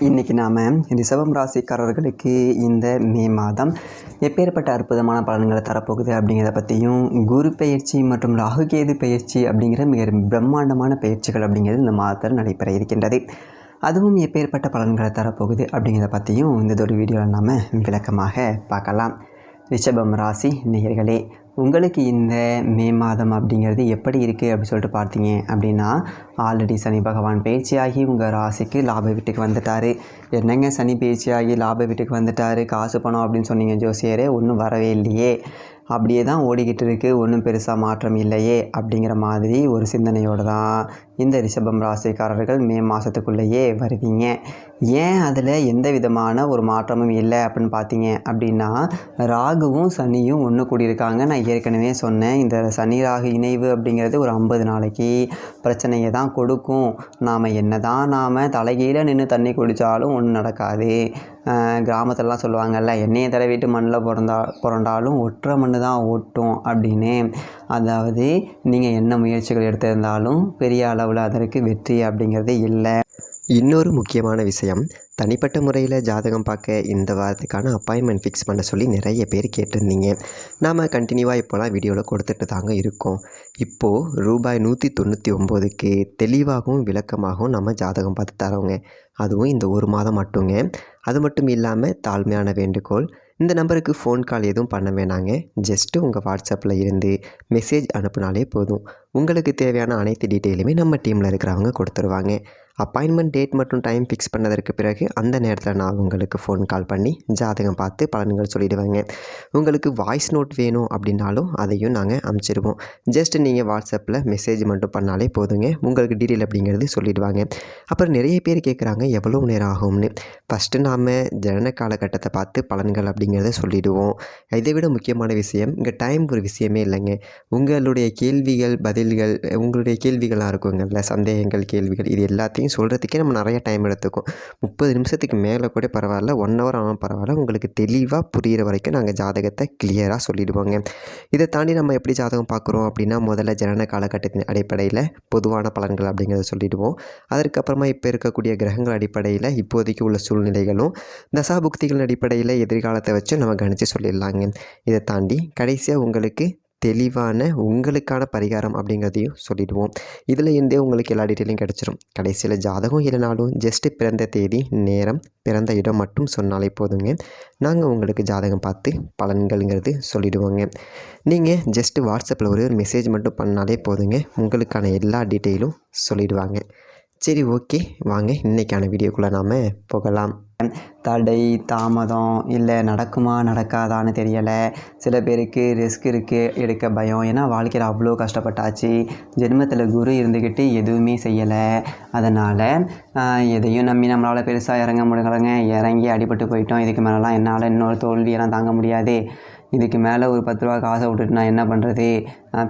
இன்றைக்கி நாம் ரிஷபம் ராசிக்காரர்களுக்கு இந்த மே மாதம் எப்பேற்பட்ட அற்புதமான பலன்களை தரப்போகுது அப்படிங்கிறத பற்றியும், குரு பெயர்ச்சி மற்றும் ராகுகேது பெயர்ச்சி அப்படிங்கிற மிக பிரம்மாண்டமான பயிற்சிகள் அப்படிங்கிறது இந்த மாதத்தில் நடைபெற இருக்கின்றது. அதுவும் எப்பேற்பட்ட பலன்களை தரப்போகுது அப்படிங்கிறத பற்றியும் இந்த ஒரு வீடியோவில் நாம் விளக்கமாக பார்க்கலாம். ரிஷபம் ராசி நேயர்களே, உங்களுக்கு இந்த மே மாதம் அப்படிங்கிறது எப்படி இருக்குது அப்படின்னு சொல்லிட்டு பார்த்தீங்க அப்படின்னா, ஆல்ரெடி சனி பகவான் பயிற்சியாகி உங்கள் ராசிக்கு லாப வீட்டுக்கு வந்துட்டார். என்னங்க சனி பயிற்சியாகி லாப வீட்டுக்கு வந்துட்டார், காசு பணம் அப்படின்னு சொன்னீங்க ஜோசியரே, ஒன்றும் வரவே இல்லையே, அப்படியே தான் ஓடிக்கிட்டு இருக்குது, ஒன்றும் பெருசாக மாற்றம் இல்லையே அப்படிங்கிற மாதிரி ஒரு சிந்தனையோடு தான் இந்த ரிஷபம் ராசிக்காரர்கள் மே மாதத்துக்குள்ளேயே வருவீங்க. ஏன் அதில் எந்த விதமான ஒரு மாற்றமும் இல்லை அப்படின்னு பார்த்தீங்க அப்படின்னா, ராகுவும் சனியும் ஒன்று கூடியிருக்காங்க. நான் ஏற்கனவே சொன்னேன், இந்த சனி ராகு இணைவு அப்படிங்கிறது ஒரு 50 நாளைக்கு பிரச்சனையை தான் கொடுக்கும். நாம் தலைகீழ நின்று தண்ணி குடித்தாலும் ஒன்றும் நடக்காது. கிராமத்திலலாம் சொல்லுவாங்கள்ல, எண்ணெயை தடவிட்டு மண்ணில் புரண்டாலும் ஒற்றை மண் தான் ஓட்டும் அப்படின்னு. அதாவது நீங்கள் என்ன முயற்சிகள் எடுத்திருந்தாலும் பெரிய அளவில் அதற்கு வெற்றி அப்படிங்கிறது இல்லை. இன்னொரு முக்கியமான விஷயம், தனிப்பட்ட முறையில் ஜாதகம் பார்க்க இந்த வாரத்துக்கான அப்பாயின்மெண்ட் ஃபிக்ஸ் பண்ண சொல்லி நிறைய பேர் கேட்டிருந்தீங்க. நாம் கண்டினியூவாக இப்போலாம் வீடியோவில் கொடுத்துட்டு தாங்க இருக்கோம். இப்போது ரூபாய் 199க்கு தெளிவாகவும் விளக்கமாகவும் நம்ம ஜாதகம் பார்த்து தரோங்க. அதுவும் இந்த ஒரு மாதம் மட்டுங்க. அது மட்டும் இல்லாமல் தாழ்மையான வேண்டுகோள், இந்த நம்பருக்கு ஃபோன் கால் எதுவும் பண்ண வேணாங்க. ஜஸ்ட்டு உங்கள் வாட்ஸ்அப்பில் இருந்து மெசேஜ் அனுப்புனாலே போதும். உங்களுக்கு தேவையான அனைத்து டீட்டெயிலுமே நம்ம டீமில் இருக்கிறவங்க கொடுத்துருவாங்க. அப்பாயின்மெண்ட் டேட் மற்றும் டைம் ஃபிக்ஸ் பண்ணதற்கு பிறகு அந்த நேரத்தில் நான் உங்களுக்கு ஃபோன் கால் பண்ணி ஜாதகம் பார்த்து பலன்கள் சொல்லிவிடுவேங்க. உங்களுக்கு வாய்ஸ் நோட் வேணும் அப்படின்னாலும் அதையும் நாங்கள் அனுப்பிச்சிடுவோம். ஜஸ்ட் நீங்கள் வாட்ஸ்அப்பில் மெசேஜ் மட்டும் பண்ணாலே போதுங்க, உங்களுக்கு டீட்டெயில் அப்படிங்கிறது சொல்லிவிடுவாங்க. அப்புறம் நிறைய பேர் கேட்குறாங்க எவ்வளோ நேரம் ஆகும்னு. ஃபஸ்ட்டு நாம் ஜனன காலகட்டத்தை பார்த்து பலன்கள் அப்படிங்கிறத சொல்லிவிடுவோம். இதை விட முக்கியமான விஷயம், இங்கே டைம் ஒரு விஷயமே இல்லைங்க. உங்களுடைய கேள்விகள் பதில்கள், உங்களுடைய கேள்விகளாக இருக்குங்கள்ல, சந்தேகங்கள் கேள்விகள், இது எல்லாத்தையும் சொல்கிறதுக்கே நம்ம நிறைய டைம் எடுத்துக்கும். 30 நிமிஷத்துக்கு மேலே கூட பரவாயில்ல, 1 ஹவர் ஆனாலும் பரவாயில்ல, உங்களுக்கு தெளிவாக புரிகிற வரைக்கும் நாங்கள் ஜாதகத்தை கிளியராக சொல்லிவிடுவோங்க. இதை தாண்டி நம்ம எப்படி ஜாதகம் பார்க்குறோம் அப்படின்னா, முதல்ல ஜனன காலகட்டத்தின் அடிப்படையில் பொதுவான பலன்கள் அப்படிங்கிறத சொல்லிவிடுவோம். அதற்கப்புறமா இப்போ இருக்கக்கூடிய கிரகங்கள் அடிப்படையில் இப்போதைக்கு உள்ள சூழ்நிலைகளும், தசாபுக்திகளின் அடிப்படையில் எதிர்காலத்தை வச்சு நம்ம கணித்து சொல்லிடலாங்க. இதை தாண்டி கடைசியாக உங்களுக்கு தெளிவான உங்களுக்கான பரிகாரம் அப்படிங்கிறதையும் சொல்லிவிடுவோம். இதில் இருந்தே உங்களுக்கு எல்லா டீட்டெயிலும் கிடச்சிரும். கடைசியில் ஜாதகம் இல்லைனாலும் ஜஸ்ட்டு பிறந்த தேதி, நேரம், பிறந்த இடம் மட்டும் சொன்னாலே போதுங்க. நாங்கள் உங்களுக்கு ஜாதகம் பார்த்து பலன்கள்ங்கிறது சொல்லிவிடுவோங்க. நீங்கள் ஜஸ்ட்டு வாட்ஸ்அப்பில் ஒரு மெசேஜ் மட்டும் பண்ணாலே போதுங்க, உங்களுக்கான எல்லா டீட்டெயிலும் சொல்லிவிடுவாங்க. சரி, ஓகே, வாங்க இன்றைக்கான வீடியோக்குள்ளே நாம் போகலாம். தடை தாமதம் இல்லை நடக்குமா நடக்காதான்னு தெரியலை. சில பேருக்கு ரிஸ்க் இருக்குது, எடுக்க பயம். ஏன்னா வாழ்க்கையில் அவ்வளோ கஷ்டப்பட்டாச்சு, ஜென்மத்தில் குரு இருந்துக்கிட்டு எதுவுமே செய்யலை. அதனால் எதையும் நம்பி நம்மளால் பெருசாக இறங்க முடியலைங்க. இறங்கி அடிபட்டு போயிட்டோம். இதுக்கு மேலெலாம் என்னால் இன்னொரு தோல்வியெல்லாம் தாங்க முடியாது. இதுக்கு மேலே ஒரு 10 ரூபா காசை விட்டுட்டு நான் என்ன பண்ணுறது,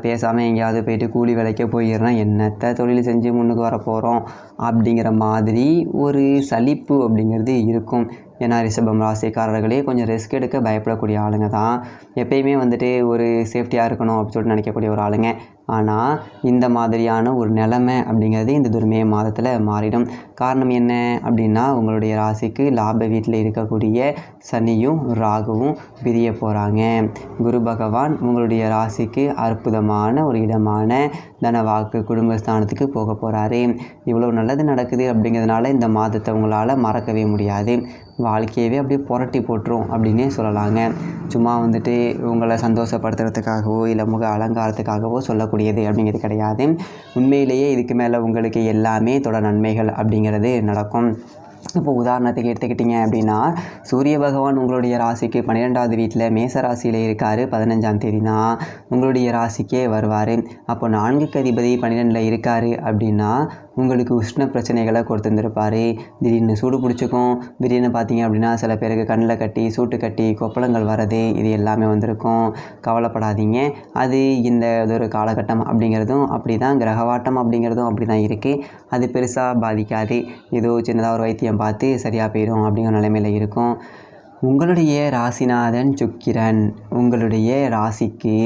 பேசாமல் எங்கேயாவது போயிட்டு கூலி வேலைக்கே போயிடுறேன், என்னத்தை தொழில் செஞ்சு முன்னுக்கு வர போகிறோம் அப்படிங்கிற மாதிரி ஒரு சலிப்பு அப்படிங்கிறது இருக்கும். ஏன்னா ரிஷபம் ராசிக்காரர்களே கொஞ்சம் ரிஸ்க் எடுக்க பயப்படக்கூடிய ஆளுங்க தான். எப்பயுமே வந்துட்டு ஒரு சேஃப்டியாக இருக்கணும் அப்படின்னு சொல்லிட்டு நினைக்கக்கூடிய ஒரு ஆளுங்க. ஆனால் இந்த மாதிரியான ஒரு நிலைமை அப்படிங்கிறது இந்த மே மாதத்தில் மாறிடும். காரணம் என்ன அப்படின்னா, உங்களுடைய ராசிக்கு லாப வீட்டில் இருக்கக்கூடிய சனியும் ராகுவும் பிரிய போகிறாங்க. குரு பகவான் உங்களுடைய ராசிக்கு அற்புதமான ஒரு இடமான தனவாக்கு குடும்பஸ்தானத்துக்கு போக போகிறாரு. இவ்வளோ நல்லது நடக்குது அப்படிங்கிறதுனால இந்த மாதத்தை உங்களால் மறக்கவே முடியாது. வாழ்க்கையவே அப்படியே புரட்டி போட்டுரும் அப்படின்னே சொல்லலாங்க. சும்மா வந்துட்டு உங்களை சந்தோஷப்படுத்துறதுக்காகவோ இல்லை முக அலங்காரத்துக்காகவோ சொல்லக்கூடியது அப்படிங்கிறது கிடையாது. உண்மையிலேயே இதுக்கு மேலே உங்களுக்கு எல்லாமே தொடர் நன்மைகள் அப்படிங்கிறது நடக்கும். இப்போ உதாரணத்துக்கு எடுத்துக்கிட்டிங்க அப்படின்னா, சூரிய பகவான் உங்களுடைய ராசிக்கு 12வது வீட்டில் மேச ராசியில் இருக்கார். 15ஆம் தேதி தான் உங்களுடைய ராசிக்கே வருவார். அப்போ 4க்கு அதிபதி 12ல் இருக்கார் அப்படின்னா உங்களுக்கு உஷ்ண பிரச்சனைகளை கொடுத்துருந்துருப்பார். திடீர்னு சூடு பிடிச்சிக்கும். திடீர்னு பார்த்தீங்க அப்படின்னா சில பேருக்கு கண்ணில் கட்டி, சூட்டு கட்டி, கொப்பளங்கள் வர்றது, இது எல்லாமே வந்திருக்கும். கவலைப்படாதீங்க. அது இந்த ஒரு காலகட்டம் அப்படிங்கிறதும் அப்படி தான், கிரகவாட்டம் அப்படிங்கிறதும் அப்படி தான் இருக்குது. அது பெருசாக பாதிக்காது. ஏதோ சின்னதாக ஒரு வைத்தியம் பார்த்து சரியாக போயிடும் அப்படிங்கிற நிலைமையில் இருக்கும். உங்களுடைய ராசிநாதன் சுக்கிரன் உங்களுடைய ராசிக்கு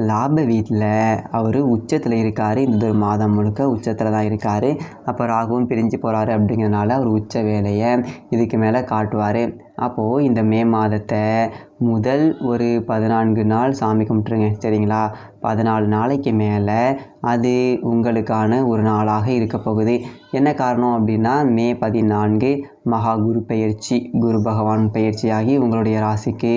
லாப வீட்டில் அவர் உச்சத்தில் இருக்கார். இந்த ஒரு மாதம் முழுக்க உச்சத்தில் தான் இருக்கார். அப்போ ராகுவும் பிரிஞ்சு போகிறாரு அப்படிங்கிறதுனால அவர் உச்ச வேலையை இதுக்கு மேலே காட்டுவார். அப்போது இந்த மே மாதத்தை முதல் ஒரு 14 நாள் சாமி கும்பிட்ருங்க, சரிங்களா? 14 நாளைக்கு மேலே அது உங்களுக்கான ஒரு நாளாக இருக்க போகுது. என்ன காரணம் அப்படின்னா, மே 14 மகா குரு பெயர்ச்சி, குரு பகவான் பெயர்ச்சியாகி உங்களுடைய ராசிக்கு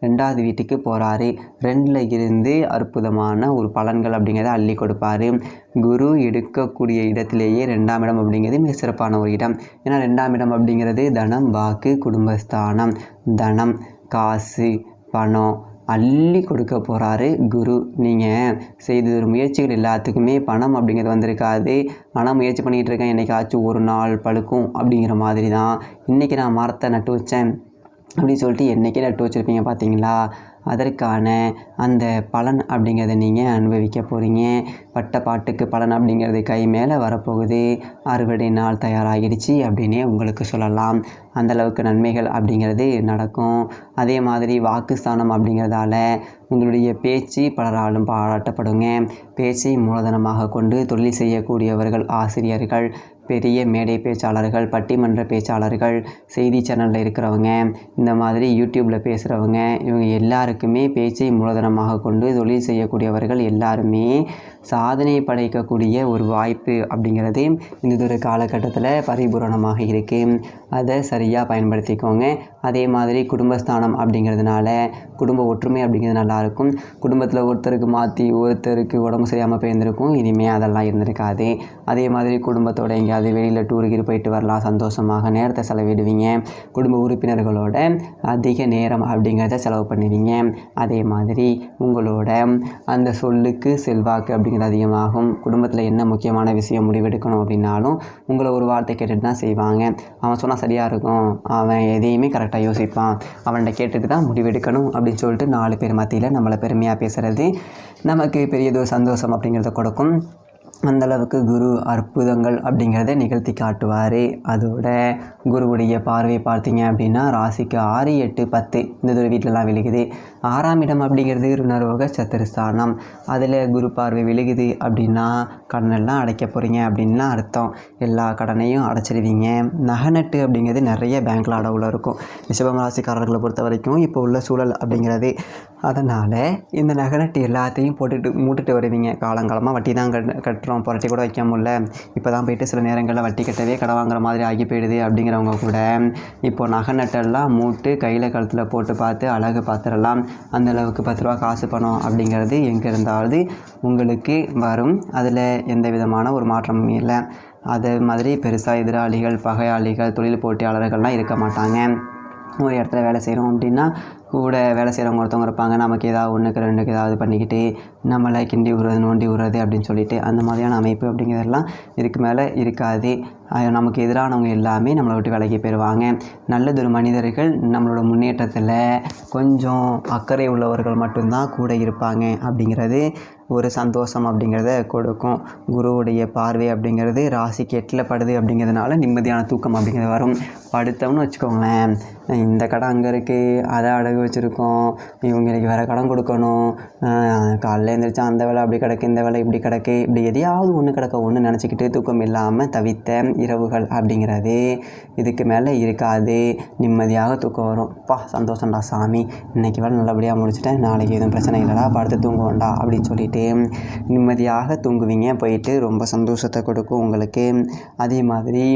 2வது வீட்டுக்கு போகிறாரு. 2ல் இருந்து அற்புதமான ஒரு பலன்கள் அப்படிங்கிறத அள்ளி கொடுப்பார். குரு எடுக்கக்கூடிய இடத்திலேயே 2ஆம் இடம் அப்படிங்கிறது மிக சிறப்பான ஒரு இடம். ஏன்னா 2ஆம் இடம் அப்படிங்கிறது தனம், வாக்கு, குடும்பஸ்தானம். தனம், காசு, பணம் அள்ளி கொடுக்க போகிறாரு குரு. நீங்கள் செய்த ஒரு முயற்சிகள் எல்லாத்துக்குமே பணம் அப்படிங்கிறது வந்திருக்காது. ஆனால் முயற்சி பண்ணிகிட்டு இருக்கேன், என்றைக்காச்சும் ஒரு நாள் பழுக்கும் அப்படிங்கிற மாதிரி தான். இன்றைக்கி நான் மரத்தை நட்டு வச்சேன் அப்படின்னு சொல்லிட்டு என்றைக்கே நட்டு வச்சுருப்பீங்க பார்த்தீங்களா? அதற்கான அந்த பலன் அப்படிங்கிறத நீங்கள் அனுபவிக்க போகிறீங்க. பட்ட பாட்டுக்கு பலன் அப்படிங்கிறது கை மேலே வரப்போகுது. அறுவடை நாள் தயாராகிடுச்சு அப்படின்னே உங்களுக்கு சொல்லலாம். அந்தளவுக்கு நன்மைகள் அப்படிங்கிறது நடக்கும். அதே மாதிரி வாக்குஸ்தானம் அப்படிங்கிறதால உங்களுடைய பேச்சு பலராலும் பாராட்டப்படுங்க. பேச்சை மூலதனமாக கொண்டு தொழில் செய்யக்கூடியவர்கள், ஆசிரியர்கள், பெரிய மேடை பேச்சாளர்கள், பட்டிமன்ற பேச்சாளர்கள், செய்தி சேனலில் இருக்கிறவங்க, இந்த மாதிரி யூடியூப்பில் பேசுகிறவங்க, இவங்க எல்லாருக்குமே பேச்சை மூலதனமாக கொண்டு தொழில் செய்யக்கூடியவர்கள் எல்லாருமே சாதனை படைக்கக்கூடிய ஒரு வாய்ப்பு அப்படிங்கிறது இந்த ஒரு காலகட்டத்தில் பரிபூரணமாக இருக்குது. அதை சரியாக பயன்படுத்திக்கோங்க. அதே மாதிரி குடும்பஸ்தானம் அப்படிங்கிறதுனால குடும்ப ஒற்றுமை அப்படிங்கிறது நல்லாயிருக்கும். குடும்பத்தில் ஒருத்தருக்கு மாற்றி ஒருத்தருக்கு உடம்பு சரியாமல் போயிருந்திருக்கும், இனிமேல் அதெல்லாம் இருந்திருக்காது. அதே மாதிரி குடும்பத்தோட எங்கேயாவது வெளியில் டூருக்கு போயிட்டு வரலாம், சந்தோஷமாக நேரத்தை செலவிடுவீங்க. குடும்ப உறுப்பினர்களோட அதிக நேரம் அப்படிங்கிறத செலவு பண்ணுவீங்க. அதே மாதிரி உங்களோட அந்த சொல்லுக்கு செல்வாக்கு அப்படிங்கிறது அதிகமாகும். குடும்பத்தில் என்ன முக்கியமான விஷயம் முடிவெடுக்கணும் அப்படின்னாலும் உங்களை ஒரு வார்த்தை கேட்டுட்டு தான் செய்வாங்க. அவன் சொன்னால் சரியாக இருக்கும், அவன் எதையுமே கரெக்டாக யோசிப்பான், அவன்கிட்ட கேட்டுட்டு தான் முடிவெடுக்கணும் அப்படின்னு சொல்லிட்டு 4 பேர் மத்தியில் நம்மளை பெருமையாக பேசுகிறது நமக்கு பெரியதோ சந்தோஷம் அப்படிங்கிறத கொடுக்கும். அந்தளவுக்கு குரு அற்புதங்கள் அப்படிங்கிறத நிகழ்த்தி காட்டுவார். அதோட குருவுடைய பார்வை பார்த்தீங்க அப்படின்னா ராசிக்கு 6, 8, 10 இந்த ஒரு வீட்டிலலாம் விழுகுது. 6ஆம் இடம் அப்படிங்கிறது ருணரோக சத்துருஸ்தானம். அதில் குரு பார்வை விழுகுது அப்படின்னா கடனெல்லாம் அடைக்க போகிறீங்க அப்படின்லாம் அர்த்தம். எல்லா கடனையும் அடைச்சிடுவீங்க. நகநட்டு அப்படிங்கிறது நிறைய பேங்க்கில் அடவுல இருக்கும் ரிஷபம் ராசிக்காரர்களை பொறுத்த வரைக்கும் இப்போ உள்ள சூழல் அப்படிங்கிறது. அதனால் இந்த நகநட்டு எல்லாத்தையும் மூட்டுட்டு வருவீங்க. காலங்காலமாக வட்டி தான் கட்டுறோம், புரட்டி கூட வைக்க முடியல, இப்போ தான் போயிட்டு சில நேரங்களில் வட்டி கட்டவே கடை வாங்குற மாதிரி ஆகி போயிடுது அப்படிங்கிறவங்க கூட இப்போது நகநட்டெல்லாம் மூட்டு கையில் கழுத்தில் போட்டு பார்த்து அழகு பார்த்துடலாம். அந்தளவுக்கு 10 ரூபா காசு பணம் அப்படிங்கிறது எங்கே இருந்தாவது உங்களுக்கு வரும். அதில் எந்த விதமான ஒரு மாற்றமும் இல்லை. அதே மாதிரி பெருசாக எதிராளிகள், பகையாளிகள், தொழில் போட்டியாளர்கள்லாம் இருக்க மாட்டாங்க. ஒரு இடத்துல வேலை செய்கிறோம் அப்படின்னா கூட வேலை செய்கிறவங்க ஒருத்தவங்க இருப்பாங்க, நமக்கு ஏதாவது 1க்கு 2க்கு ஏதாவது பண்ணிக்கிட்டு நம்மளை கிண்டி விடுறது, நோண்டி விடுறது அப்படின்னு சொல்லிட்டு அந்த மாதிரியான அமைப்பு அப்படிங்கிறதெல்லாம் இதுக்கு மேலே இருக்காது. நமக்கு எதிரானவங்க எல்லாமே நம்மளை விட்டு விலகி போயிடுவாங்க. நல்லதொரு மனிதர்கள் நம்மளோட முன்னேற்றத்தில் கொஞ்சம் அக்கறை உள்ளவர்கள் மட்டும்தான் கூட இருப்பாங்க அப்படிங்கிறது ஒரு சந்தோஷம் அப்படிங்கிறத கொடுக்கும். குருவுடைய பார்வை அப்படிங்கிறது ராசிக்கு 8ல் படுது அப்படிங்கிறதுனால நிம்மதியான தூக்கம் அப்படிங்கிறது வரும். படுத்தோம்னு வச்சுக்கோங்களேன், இந்த கடை அங்கே இருக்குது, அதை அடகு வச்சுருக்கோம், இவங்களுக்கு வேறு கடன் கொடுக்கணும், காலையில் எழுந்திரிச்சா அந்த வேலை அப்படி கிடக்கு, இந்த வேலை இப்படி கிடக்கு, இப்படி எதையாவது ஒன்று கிடக்க ஒன்று நினச்சிக்கிட்டு தூக்கம் இல்லாமல் தவித்த இரவுகள் அப்படிங்கிறது இதுக்கு மேலே இருக்காது. நிம்மதியாக தூக்கம் வரும். சந்தோஷம்டா சாமி, இன்றைக்கி வேலை நல்லபடியாக முடிச்சுட்டேன், நாளைக்கு எதுவும் பிரச்சனை இல்லைடா, படுத்து தூங்குவோண்டா அப்படின்னு சொல்லிட்டு நிம்மதியாக தூங்குவீங்க. போயிட்டு ரொம்ப சந்தோஷத்தை கொடுக்கும் உங்களுக்கு. அதே மாதிரி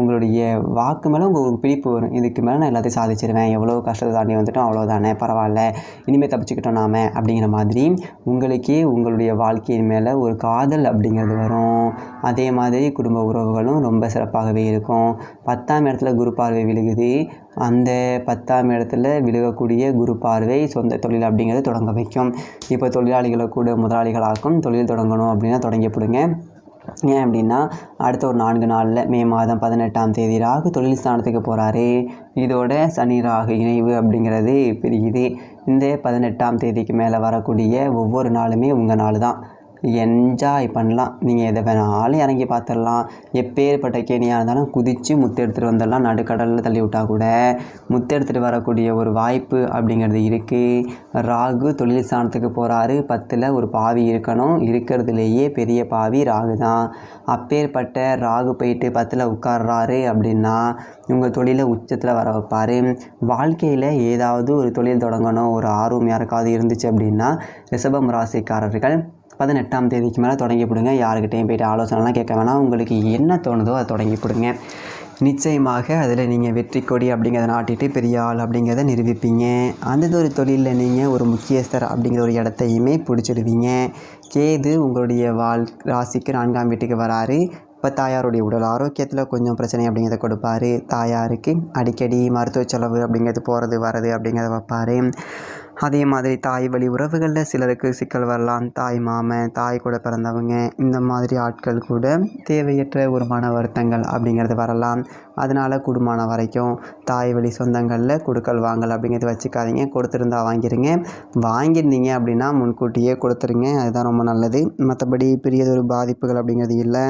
உங்களுடைய வாக்கு மேலே உங்களுக்கு பிடிப்பு வரும். இதுக்கு மேலே நான் எல்லாத்தையும் சாதிச்சிருவேன், எவ்வளோ கஷ்டத்தை தாண்டி வந்துட்டோம், அவ்வளோதானே, பரவாயில்ல, இனிமேல் தப்பிச்சுக்கிட்டோம் நாம அப்படிங்கிற மாதிரி உங்களுக்கே உங்களுடைய வாழ்க்கையின் மேலே ஒரு காதல் அப்படிங்கிறது வரும். அதே மாதிரி குடும்ப உறவுகளும் ரொம்ப சிறப்பாகவே இருக்கும். 10ஆம் இடத்துல குரு பார்வை விழுகுது. அந்த 10ஆம் இடத்துல விழுகக்கூடிய குரு பார்வை சொந்த தொழில் அப்படிங்கிறது தொடங்க வைக்கும். இப்போ தொழிலாளிகளை கூட முதலாளிகளாக்கும். தொழில் தொடங்கணும் அப்படின்னா தொடங்கிப்படுங்க. ஏன் அப்படின்னா அடுத்த ஒரு 4 நாளில் மே மாதம் 18ஆம் தேதி ராகு தொழில் ஸ்தானத்துக்கு போகிறாரு. இதோட சனி ராகு இணைவு அப்படிங்கிறது பிரியுது. இந்த 18ஆம் தேதிக்கு மேலே வரக்கூடிய ஒவ்வொரு நாளுமே உங்கள் நாள் தான். என்ஜாய் பண்ணலாம். நீங்கள் எதை வேணாலும் இறங்கி பார்த்துடலாம். எப்பேற்பட்ட கேணியாக இருந்தாலும் குதித்து முத்து எடுத்துகிட்டு வந்துடலாம். நடுக்கடலில் தள்ளி விட்டால் கூட முத்து எடுத்துகிட்டு வரக்கூடிய ஒரு வாய்ப்பு அப்படிங்கிறது இருக்குது. ராகு தொழில் ஸ்தானத்துக்கு போகிறாரு. 10ல் ஒரு பாவி இருக்கணும். இருக்கிறதுலேயே பெரிய பாவி ராகு தான். அப்பேற்பட்ட ராகு போயிட்டு 10ல் உட்கார்றாரு அப்படின்னா உங்கள் தொழிலை உச்சத்தில் வர வைப்பார். வாழ்க்கையில் ஏதாவது ஒரு தொழில் தொடங்கணும் ஒரு ஆர்வம் யாருக்காவது இருந்துச்சு அப்படின்னா ரிஷபம் ராசிக்காரர்கள் 18ஆம் தேதிக்கு மேலே தொடங்கி போடுங்க. யாருக்கிட்டையும் போய்ட்டு ஆலோசனைலாம் கேட்க வேணாம். உங்களுக்கு என்ன தோணுதோ அதை தொடங்கி போடுங்க. நிச்சயமாக அதில் நீங்கள் வெற்றி கொடி அப்படிங்கிறத நாட்டிட்டு பெரிய ஆள் அப்படிங்கிறத நிரூபிப்பீங்க. அந்த ஒரு தொழிலில் நீங்கள் ஒரு முக்கியஸ்தர் அப்படிங்கிற ஒரு இடத்தையுமே பிடிச்சிடுவீங்க. கேது உங்களுடைய ராசிக்கு 4ஆம் வீட்டுக்கு வராரு. இப்போ தாயாருடைய உடல் ஆரோக்கியத்தில் கொஞ்சம் பிரச்சனை அப்படிங்கிறத கொடுப்பாரு. தாயாருக்கு அடிக்கடி மருத்துவ செலவு அப்படிங்கிறது போகிறது வர்றது அப்படிங்கிறத வைப்பார். அதே மாதிரி தாய் வழி உறவுகளில் சிலருக்கு சிக்கல் வரலாம். தாய் மாமன், தாய் கூட பிறந்தவங்க, இந்த மாதிரி ஆட்கள் கூட தேவையற்ற ஒரு மன வருத்தங்கள் அப்படிங்கிறது வரலாம். அதனால் கூடுமான வரைக்கும் தாய் வழி சொந்தங்களில் கொடுக்கல் வாங்கல் அப்படிங்கிறது வச்சுக்காதீங்க. கொடுத்துருந்தா வாங்கிடுங்க. வாங்கியிருந்தீங்க அப்படின்னா முன்கூட்டியே கொடுத்துருங்க. அதுதான் ரொம்ப நல்லது. மற்றபடி பெரியதொரு பாதிப்புகள் அப்படிங்கிறது இல்லை.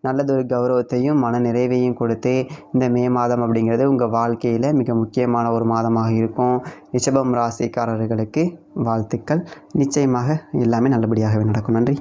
நல்லதொரு கௌரவத்தையும் மன நிறைவையும் கொடுத்து இந்த மே மாதம் அப்படிங்கிறது உங்கள் வாழ்க்கையில் மிக முக்கியமான ஒரு மாதமாக இருக்கும். ரிஷபம் ராசிக்காரர்களுக்கு வாழ்த்துக்கள். நிச்சயமாக எல்லாமே நல்லபடியாகவே நடக்கும். நன்றி.